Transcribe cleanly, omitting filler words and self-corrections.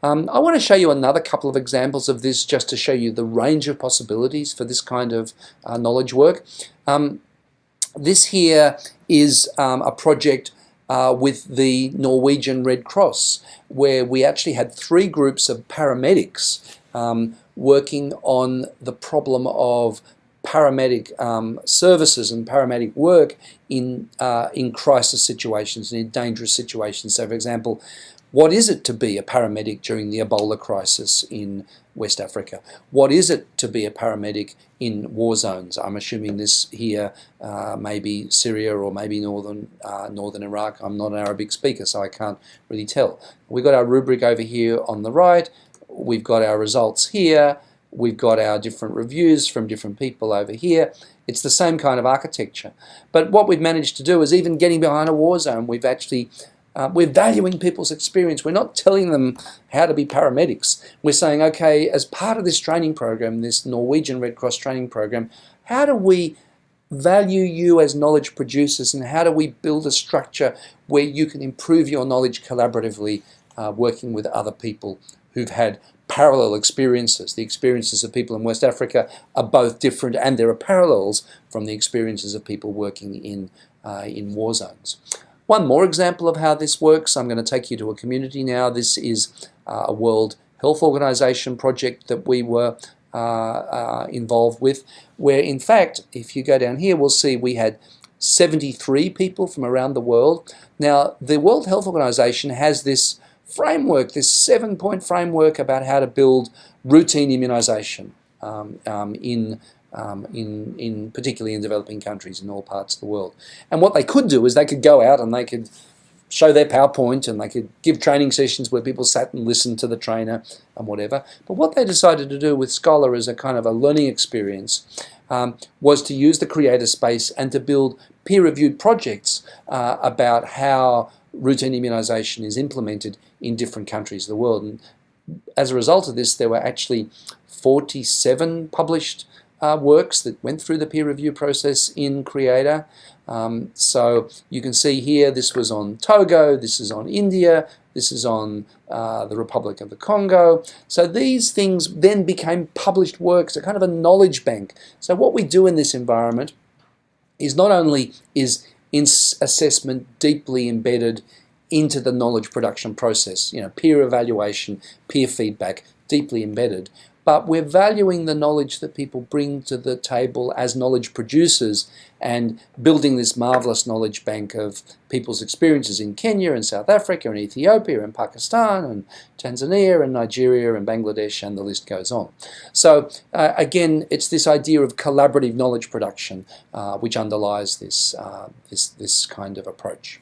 I want to show you another couple of examples of this just to show you the range of possibilities for this kind of knowledge work. This here is a project with the Norwegian Red Cross, where we actually had 3 groups of paramedics working on the problem of paramedic services and paramedic work in crisis situations and in dangerous situations. So, for example, what is it to be a paramedic during the Ebola crisis in West Africa? What is it to be a paramedic in war zones? I'm assuming this here may be Syria or maybe northern Iraq. I'm not an Arabic speaker, so I can't really tell. We've got our rubric over here on the right. We've got our results here. We've got our different reviews from different people over here. It's the same kind of architecture. But what we've managed to do is, even getting behind a war zone, we've actually we're valuing people's experience. We're not telling them how to be paramedics. We're saying, okay, as part of this training program, this Norwegian Red Cross training program, how do we value you as knowledge producers, and how do we build a structure where you can improve your knowledge collaboratively, working with other people who've had parallel experiences. The experiences of people in West Africa are both different, and there are parallels from the experiences of people working in war zones. One more example of how this works, I'm going to take you to a community now. This is a World Health Organization project that we were involved with, where in fact, if you go down here, we'll see we had 73 people from around the world. Now, the World Health Organization has this framework, this 7-point framework about how to build routine immunization particularly in developing countries in all parts of the world. And what they could do is they could go out and they could show their PowerPoint and they could give training sessions where people sat and listened to the trainer and whatever. But what they decided to do with Scholar as a kind of a learning experience was to use the creator space and to build peer-reviewed projects about how routine immunization is implemented in different countries of the world. And as a result of this, there were actually 47 published works that went through the peer review process in Creator. So you can see here, this was on Togo, this is on India, this is on the Republic of the Congo. So these things then became published works, a kind of a knowledge bank. So what we do in this environment is not only is assessment deeply embedded into the knowledge production process, peer evaluation, peer feedback, deeply embedded, but we're valuing the knowledge that people bring to the table as knowledge producers and building this marvelous knowledge bank of people's experiences in Kenya and South Africa and Ethiopia and Pakistan and Tanzania and Nigeria and Bangladesh, and the list goes on. So again, it's this idea of collaborative knowledge production which underlies this kind of approach.